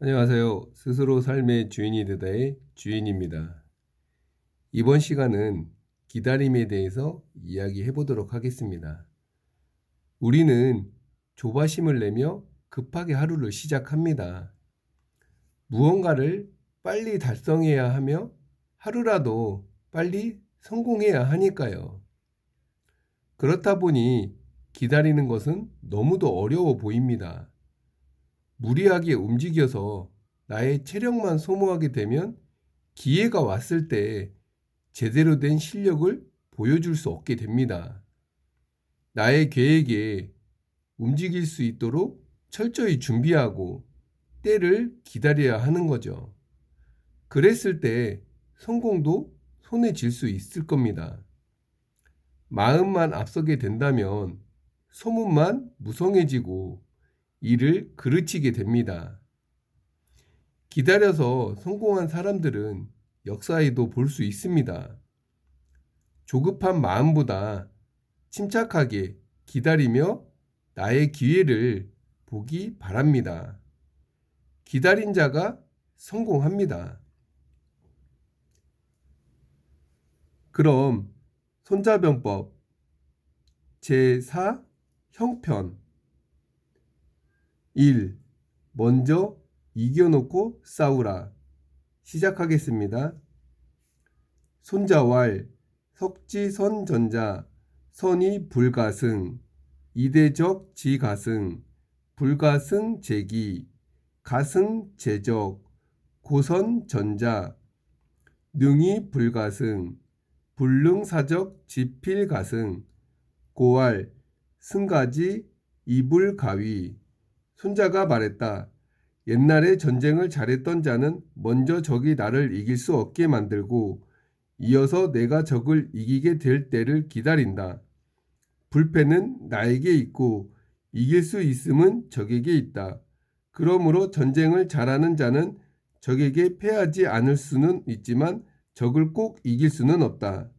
안녕하세요. 스스로 삶의 주인이 되다의 주인입니다. 이번 시간은 기다림에 대해서 이야기해 보도록 하겠습니다. 우리는 조바심을 내며 급하게 하루를 시작합니다. 무언가를 빨리 달성해야 하며 하루라도 빨리 성공해야 하니까요. 그렇다 보니 기다리는 것은 너무도 어려워 보입니다. 무리하게 움직여서 나의 체력만 소모하게 되면 기회가 왔을 때 제대로 된 실력을 보여줄 수 없게 됩니다. 나의 계획에 움직일 수 있도록 철저히 준비하고 때를 기다려야 하는 거죠. 그랬을 때 성공도 손에 쥘 수 있을 겁니다. 마음만 앞서게 된다면 소문만 무성해지고 일을 그르치게 됩니다. 기다려서 성공한 사람들은 역사에도 볼 수 있습니다. 조급한 마음보다 침착하게 기다리며 나의 기회를 보기 바랍니다. 기다린 자가 성공합니다. 그럼 손자병법 제4 형편 1. 먼저 이겨놓고 싸우라. 시작하겠습니다. 손자왈 석지선전자 선이 불가승 이대적 지가승 불가승 제기 가승 제적 고선전자 능이 불가승 불능사적 지필가승 고왈 승가지 이불가위. 손자가 말했다. 옛날에 전쟁을 잘했던 자는 먼저 적이 나를 이길 수 없게 만들고 이어서 내가 적을 이기게 될 때를 기다린다. 불패는 나에게 있고 이길 수 있음은 적에게 있다. 그러므로 전쟁을 잘하는 자는 적에게 패하지 않을 수는 있지만 적을 꼭 이길 수는 없다.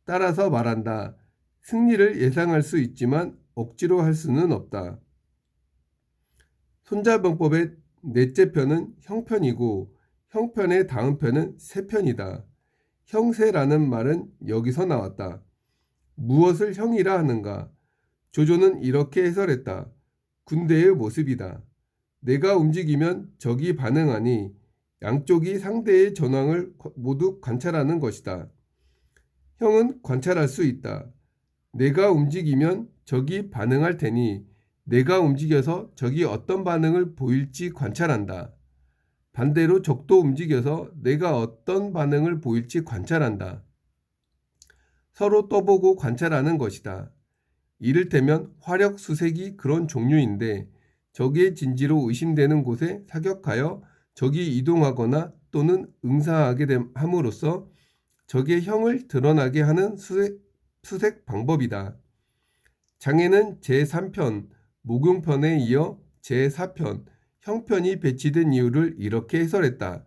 따라서 말한다. 승리를 예상할 수 있지만 억지로 할 수는 없다. 손자병법의 넷째 편은 형편이고 형편의 다음 편은 세편이다. 형세라는 말은 여기서 나왔다. 무엇을 형이라 하는가? 조조는 이렇게 해설했다. 군대의 모습이다. 내가 움직이면 적이 반응하니 양쪽이 상대의 전황을 모두 관찰하는 것이다. 형은 관찰할 수 있다. 내가 움직이면 적이 반응할 테니 내가 움직여서 적이 어떤 반응을 보일지 관찰한다. 반대로 적도 움직여서 내가 어떤 반응을 보일지 관찰한다. 서로 떠보고 관찰하는 것이다. 이를테면 화력 수색이 그런 종류인데 적의 진지로 의심되는 곳에 사격하여 적이 이동하거나 또는 응사하게 함으로써 적의 형을 드러나게 하는 수색 방법이다. 장에는 제3편 목용편에 이어 제4편 형편이 배치된 이유를 이렇게 해설했다.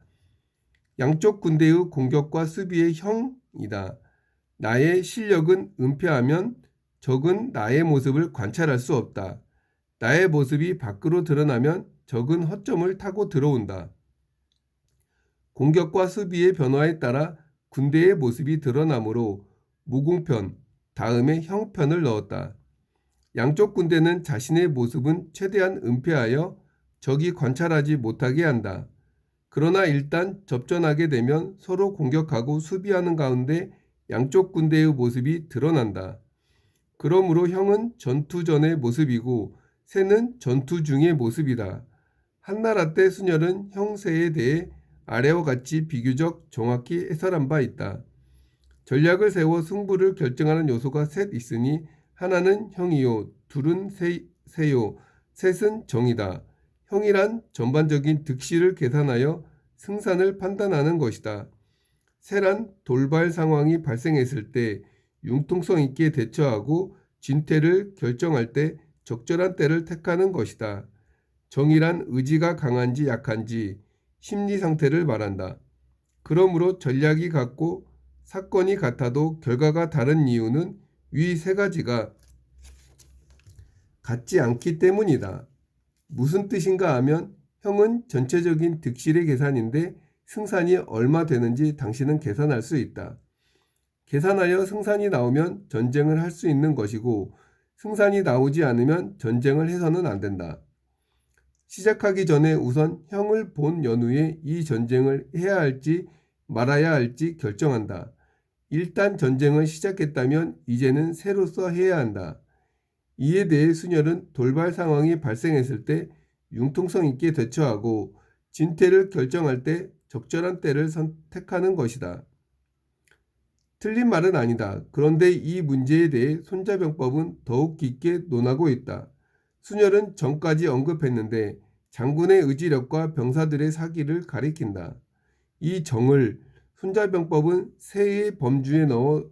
양쪽 군대의 공격과 수비의 형이다. 나의 실력은 은폐하면 적은 나의 모습을 관찰할 수 없다. 나의 모습이 밖으로 드러나면 적은 허점을 타고 들어온다. 공격과 수비의 변화에 따라 군대의 모습이 드러나므로 무공편, 다음에 형편을 넣었다. 양쪽 군대는 자신의 모습은 최대한 은폐하여 적이 관찰하지 못하게 한다. 그러나 일단 접전하게 되면 서로 공격하고 수비하는 가운데 양쪽 군대의 모습이 드러난다. 그러므로 형은 전투 전의 모습이고 세는 전투 중의 모습이다. 한나라 때 순열은 형세에 대해 아래와 같이 비교적 정확히 해설한 바 있다. 전략을 세워 승부를 결정하는 요소가 셋 있으니 하나는 형이요, 둘은 세요, 셋은 정이다. 형이란 전반적인 득실을 계산하여 승산을 판단하는 것이다. 세란 돌발 상황이 발생했을 때 융통성 있게 대처하고 진퇴를 결정할 때 적절한 때를 택하는 것이다. 정이란 의지가 강한지 약한지 심리 상태를 말한다. 그러므로 전략이 같고 사건이 같아도 결과가 다른 이유는 위 세 가지가 같지 않기 때문이다. 무슨 뜻인가 하면 형은 전체적인 득실의 계산인데 승산이 얼마 되는지 당신은 계산할 수 있다. 계산하여 승산이 나오면 전쟁을 할 수 있는 것이고 승산이 나오지 않으면 전쟁을 해서는 안 된다. 시작하기 전에 우선 형을 본 연후에 이 전쟁을 해야 할지 말아야 할지 결정한다. 일단 전쟁을 시작했다면 이제는 새로서 해야 한다. 이에 대해 순열은 돌발 상황이 발생했을 때 융통성 있게 대처하고 진퇴를 결정할 때 적절한 때를 선택하는 것이다. 틀린 말은 아니다. 그런데 이 문제에 대해 손자병법은 더욱 깊게 논하고 있다. 순열은 전까지 언급했는데 장군의 의지력과 병사들의 사기를 가리킨다. 이 정을 손자병법은 세의 범주에 넣어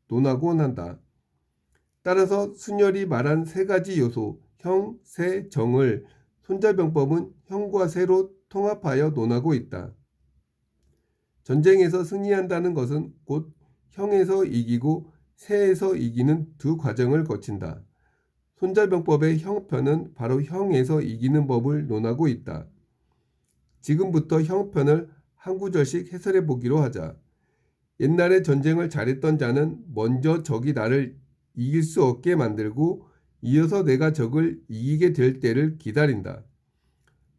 논하곤 한다. 따라서 순열이 말한 세 가지 요소, 형, 세, 정을 손자병법은 형과 세로 통합하여 논하고 있다. 전쟁에서 승리한다는 것은 곧 형에서 이기고 세에서 이기는 두 과정을 거친다. 손자병법의 형편은 바로 형에서 이기는 법을 논하고 있다. 지금부터 형편을 한 구절씩 해설해 보기로 하자. 옛날에 전쟁을 잘했던 자는 먼저 적이 나를 이길 수 없게 만들고 이어서 내가 적을 이기게 될 때를 기다린다.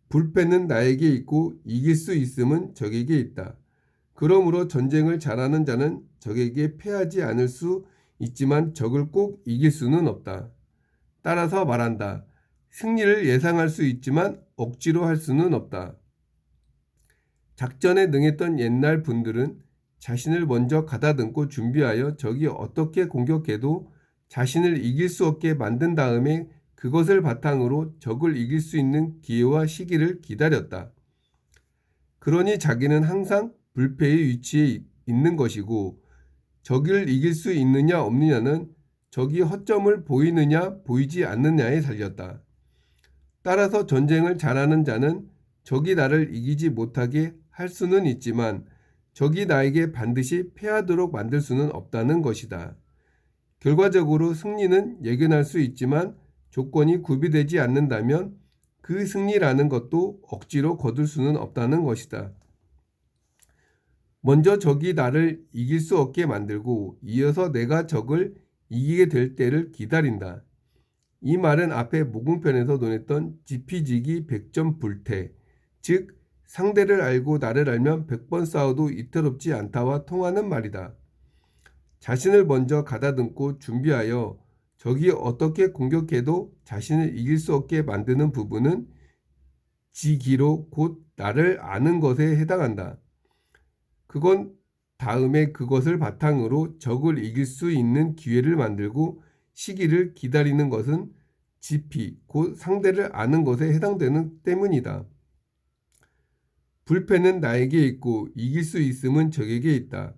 불패는 나에게 있고 이길 수 있음은 적에게 있다. 그러므로 전쟁을 잘하는 자는 적에게 패하지 않을 수 있지만 적을 꼭 이길 수는 없다. 따라서 말한다. 승리를 예상할 수 있지만 억지로 할 수는 없다. 작전에 능했던 옛날 분들은 자신을 먼저 가다듬고 준비하여 적이 어떻게 공격해도 자신을 이길 수 없게 만든 다음에 그것을 바탕으로 적을 이길 수 있는 기회와 시기를 기다렸다. 그러니 자기는 항상 불패의 위치에 있는 것이고 적을 이길 수 있느냐 없느냐는 적이 허점을 보이느냐 보이지 않느냐에 달렸다. 따라서 전쟁을 잘하는 자는 적이 나를 이기지 못하게 할 수는 있지만 적이 나에게 반드시 패하도록 만들 수는 없다는 것이다. 결과적으로 승리는 예견할 수 있지만 조건이 구비되지 않는다면 그 승리라는 것도 억지로 거둘 수는 없다는 것이다. 먼저 적이 나를 이길 수 없게 만들고 이어서 내가 적을 이기게 될 때를 기다린다. 이 말은 앞에 모궁편에서 논했던 지피지기 백전불태, 즉 상대를 알고 나를 알면 100번 싸워도 이태롭지 않다와 통하는 말이다. 자신을 먼저 가다듬고 준비하여 적이 어떻게 공격해도 자신을 이길 수 없게 만드는 부분은 지기로 곧 나를 아는 것에 해당한다. 그건 다음에 그것을 바탕으로 적을 이길 수 있는 기회를 만들고 시기를 기다리는 것은 지피, 곧 상대를 아는 것에 해당되는 때문이다. 불패는 나에게 있고 이길 수 있음은 적에게 있다.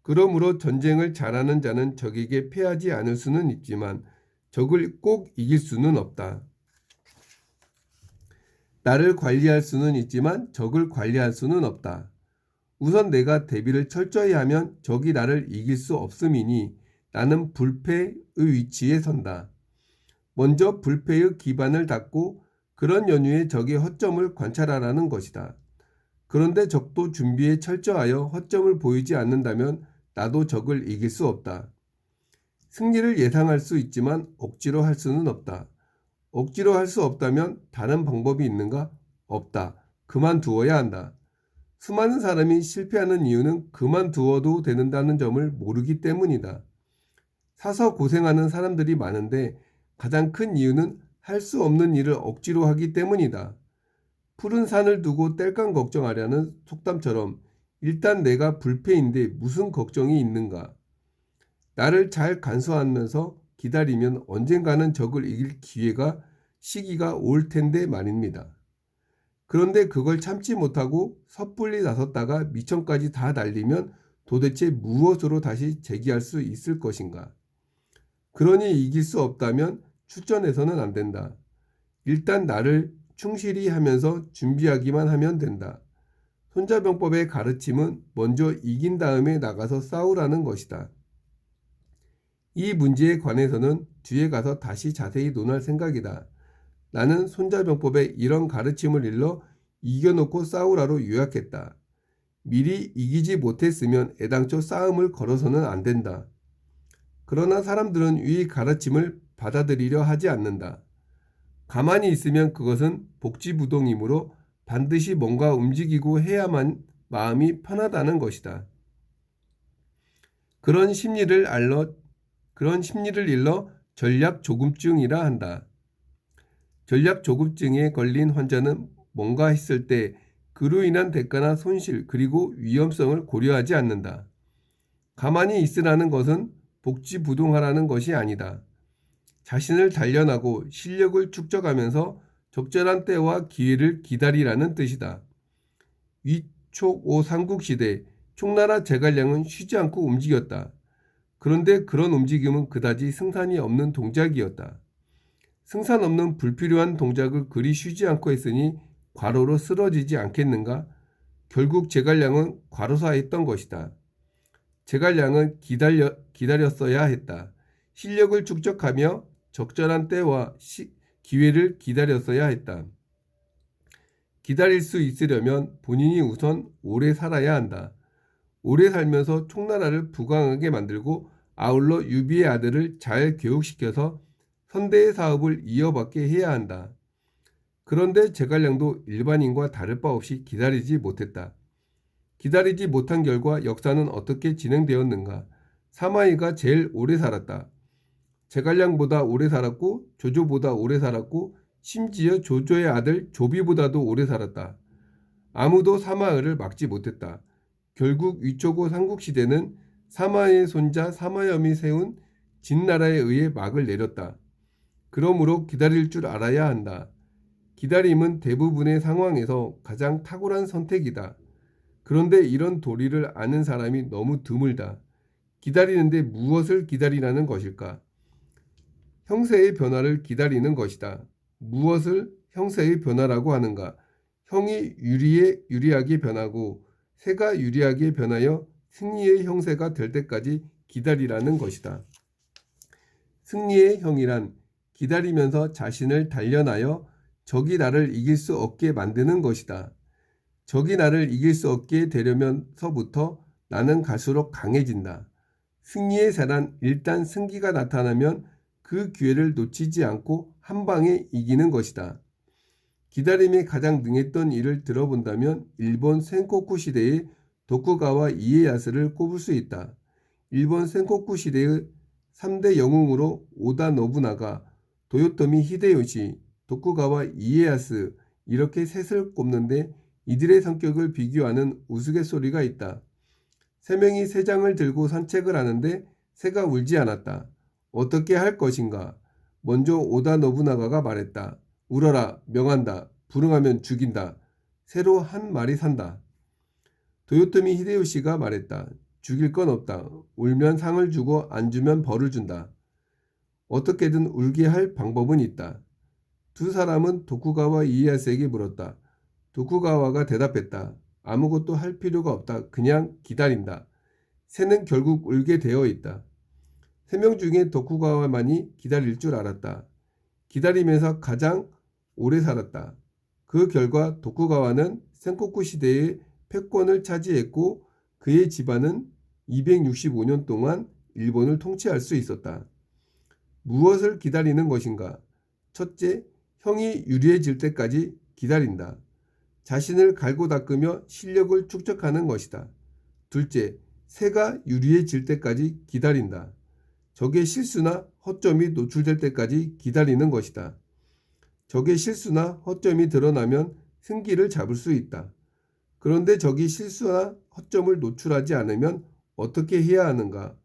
그러므로 전쟁을 잘하는 자는 적에게 패하지 않을 수는 있지만 적을 꼭 이길 수는 없다. 나를 관리할 수는 있지만 적을 관리할 수는 없다. 우선 내가 대비를 철저히 하면 적이 나를 이길 수 없음이니 나는 불패의 위치에 선다. 먼저 불패의 기반을 닦고 그런 연유에 적의 허점을 관찰하라는 것이다. 그런데 적도 준비에 철저하여 허점을 보이지 않는다면 나도 적을 이길 수 없다. 승리를 예상할 수 있지만 억지로 할 수는 없다. 억지로 할 수 없다면 다른 방법이 있는가? 없다. 그만두어야 한다. 수많은 사람이 실패하는 이유는 그만두어도 되는다는 점을 모르기 때문이다. 사서 고생하는 사람들이 많은데 가장 큰 이유는 할 수 없는 일을 억지로 하기 때문이다. 푸른 산을 두고 땔감 걱정하려는 속담처럼 일단 내가 불패인데 무슨 걱정이 있는가. 나를 잘 간수하면서 기다리면 언젠가는 적을 이길 기회가 시기가 올 텐데 말입니다. 그런데 그걸 참지 못하고 섣불리 나섰다가 미천까지 다 날리면 도대체 무엇으로 다시 재기할 수 있을 것인가. 그러니 이길 수 없다면 출전해서는 안 된다. 일단 나를 충실히 하면서 준비하기만 하면 된다. 손자병법의 가르침은 먼저 이긴 다음에 나가서 싸우라는 것이다. 이 문제에 관해서는 뒤에 가서 다시 자세히 논할 생각이다. 나는 손자병법의 이런 가르침을 일러 이겨놓고 싸우라로 요약했다. 미리 이기지 못했으면 애당초 싸움을 걸어서는 안 된다. 그러나 사람들은 이 가르침을 받아들이려 하지 않는다. 가만히 있으면 그것은 복지부동이므로 반드시 뭔가 움직이고 해야만 마음이 편하다는 것이다. 그런 심리를 일러 전략 조급증이라 한다. 전략 조급증에 걸린 환자는 뭔가 했을 때 그로 인한 대가나 손실 그리고 위험성을 고려하지 않는다. 가만히 있으라는 것은 복지부동하라는 것이 아니다. 자신을 단련하고 실력을 축적하면서 적절한 때와 기회를 기다리라는 뜻이다. 위촉 5삼국 시대 총나라 제갈량은 쉬지 않고 움직였다. 그런데 그런 움직임은 그다지 승산이 없는 동작이었다. 승산 없는 불필요한 동작을 그리 쉬지 않고 했으니 과로로 쓰러지지 않겠는가? 결국 제갈량은 과로사했던 것이다. 제갈량은 기다렸어야 했다. 실력을 축적하며 적절한 때와 기회를 기다렸어야 했다. 기다릴 수 있으려면 본인이 우선 오래 살아야 한다. 오래 살면서 총나라를 부강하게 만들고 아울러 유비의 아들을 잘 교육시켜서 선대의 사업을 이어받게 해야 한다. 그런데 제갈량도 일반인과 다를 바 없이 기다리지 못했다. 기다리지 못한 결과 역사는 어떻게 진행되었는가? 사마이가 제일 오래 살았다. 제갈량보다 오래 살았고 조조보다 오래 살았고 심지어 조조의 아들 조비보다도 오래 살았다. 아무도 사마의를 막지 못했다. 결국 위초고 삼국시대는 사마의 손자 사마염이 세운 진나라에 의해 막을 내렸다. 그러므로 기다릴 줄 알아야 한다. 기다림은 대부분의 상황에서 가장 탁월한 선택이다. 그런데 이런 도리를 아는 사람이 너무 드물다. 기다리는데 무엇을 기다리라는 것일까? 형세의 변화를 기다리는 것이다. 무엇을 형세의 변화라고 하는가? 형이 유리하게 변하고 세가 유리하게 변하여 승리의 형세가 될 때까지 기다리라는 것이다. 승리의 형이란 기다리면서 자신을 단련하여 적이 나를 이길 수 없게 만드는 것이다. 적이 나를 이길 수 없게 되려면서부터 나는 갈수록 강해진다. 승리의 새란 일단 승기가 나타나면 그 기회를 놓치지 않고 한 방에 이기는 것이다. 기다림에 가장 능했던 일을 들어본다면 일본 센코쿠 시대의 도쿠가와 이에야스를 꼽을 수 있다. 일본 센코쿠 시대의 3대 영웅으로 오다 노부나가, 도요토미 히데요시, 도쿠가와 이에야스 이렇게 셋을 꼽는데 이들의 성격을 비교하는 우스갯소리가 있다. 세 명이 세 장을 들고 산책을 하는데 새가 울지 않았다. 어떻게 할 것인가? 먼저 오다 노부나가가 말했다. 울어라, 명한다. 불응하면 죽인다. 새로 한 마리 산다. 도요토미 히데요시가 말했다. 죽일 건 없다. 울면 상을 주고 안 주면 벌을 준다. 어떻게든 울게 할 방법은 있다. 두 사람은 도쿠가와 이에야스에게 물었다. 도쿠가와가 대답했다. 아무것도 할 필요가 없다. 그냥 기다린다. 새는 결국 울게 되어 있다. 3명 중에 도쿠가와만이 기다릴 줄 알았다. 기다리면서 가장 오래 살았다. 그 결과 도쿠가와는 센코쿠 시대의 패권을 차지했고 그의 집안은 265년 동안 일본을 통치할 수 있었다. 무엇을 기다리는 것인가? 첫째, 형이 유리해질 때까지 기다린다. 자신을 갈고 닦으며 실력을 축적하는 것이다. 둘째, 새가 유리해질 때까지 기다린다. 적의 실수나 허점이 노출될 때까지 기다리는 것이다. 적의 실수나 허점이 드러나면 승기를 잡을 수 있다. 그런데 적이 실수나 허점을 노출하지 않으면 어떻게 해야 하는가?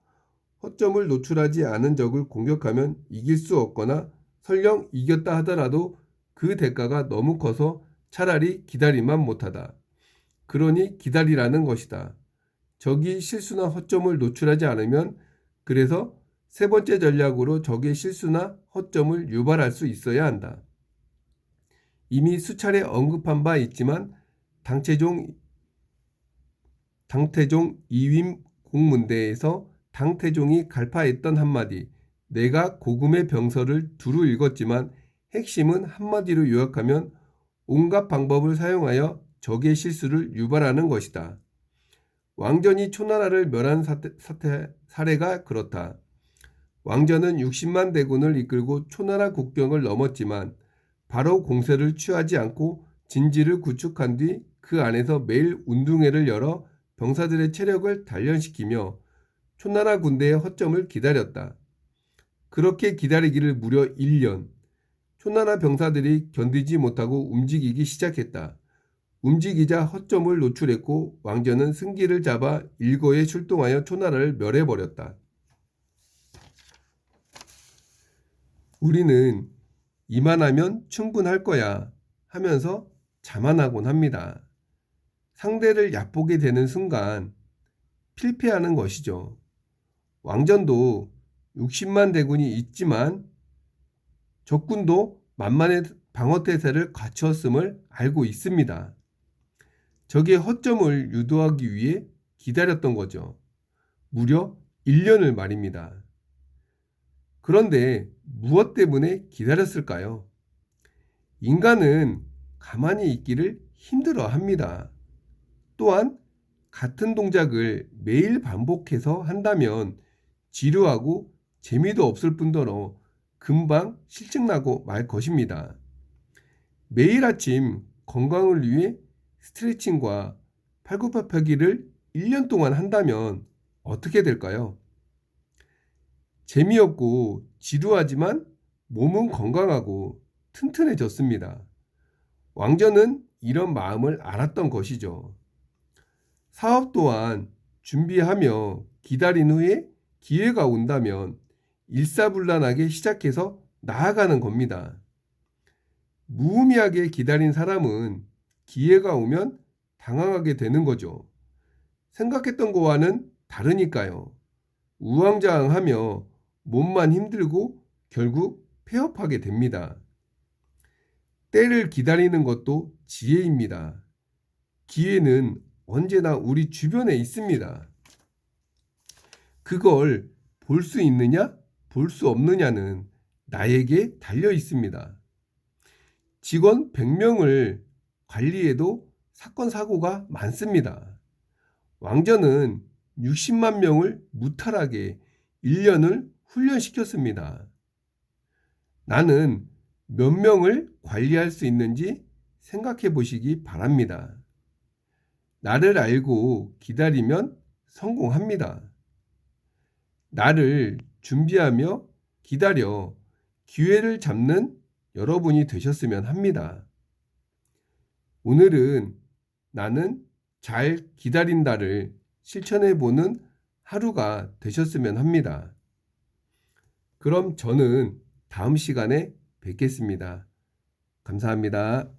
허점을 노출하지 않은 적을 공격하면 이길 수 없거나 설령 이겼다 하더라도 그 대가가 너무 커서 차라리 기다리만 못하다. 그러니 기다리라는 것이다. 적이 실수나 허점을 노출하지 않으면 그래서 세 번째 전략으로 적의 실수나 허점을 유발할 수 있어야 한다. 이미 수차례 언급한 바 있지만 당태종 이윈 공문대에서 당태종이 갈파했던 한마디, 내가 고금의 병서를 두루 읽었지만 핵심은 한마디로 요약하면 온갖 방법을 사용하여 적의 실수를 유발하는 것이다. 왕전이 초나라를 멸한 사례가 그렇다. 왕전은 60만 대군을 이끌고 초나라 국경을 넘었지만 바로 공세를 취하지 않고 진지를 구축한 뒤 그 안에서 매일 운동회를 열어 병사들의 체력을 단련시키며 초나라 군대의 허점을 기다렸다. 그렇게 기다리기를 무려 1년. 초나라 병사들이 견디지 못하고 움직이기 시작했다. 움직이자 허점을 노출했고 왕전은 승기를 잡아 일거에 출동하여 초나라를 멸해버렸다. 우리는 이만하면 충분할 거야 하면서 자만하곤 합니다. 상대를 얕보게 되는 순간 필패하는 것이죠. 왕전도 60만 대군이 있지만 적군도 만만의 방어태세를 갖추었음을 알고 있습니다. 적의 허점을 유도하기 위해 기다렸던 거죠. 무려 1년을 말입니다. 그런데 무엇 때문에 기다렸을까요? 인간은 가만히 있기를 힘들어 합니다. 또한 같은 동작을 매일 반복해서 한다면 지루하고 재미도 없을 뿐더러 금방 실증나고 말 것입니다. 매일 아침 건강을 위해 스트레칭과 팔굽혀펴기를 1년 동안 한다면 어떻게 될까요? 재미없고 지루하지만 몸은 건강하고 튼튼해졌습니다. 왕전은 이런 마음을 알았던 것이죠. 사업 또한 준비하며 기다린 후에 기회가 온다면 일사불란하게 시작해서 나아가는 겁니다. 무의미하게 기다린 사람은 기회가 오면 당황하게 되는 거죠. 생각했던 거와는 다르니까요. 우왕좌왕하며 몸만 힘들고 결국 폐업하게 됩니다. 때를 기다리는 것도 지혜입니다. 기회는 언제나 우리 주변에 있습니다. 그걸 볼 수 있느냐, 볼 수 없느냐는 나에게 달려 있습니다. 직원 100명을 관리해도 사건, 사고가 많습니다. 왕전은 60만 명을 무탈하게 1년을 훈련시켰습니다. 나는 몇 명을 관리할 수 있는지 생각해 보시기 바랍니다. 나를 알고 기다리면 성공합니다. 나를 준비하며 기다려 기회를 잡는 여러분이 되셨으면 합니다. 오늘은 나는 잘 기다린다를 실천해 보는 하루가 되셨으면 합니다. 그럼 저는 다음 시간에 뵙겠습니다. 감사합니다.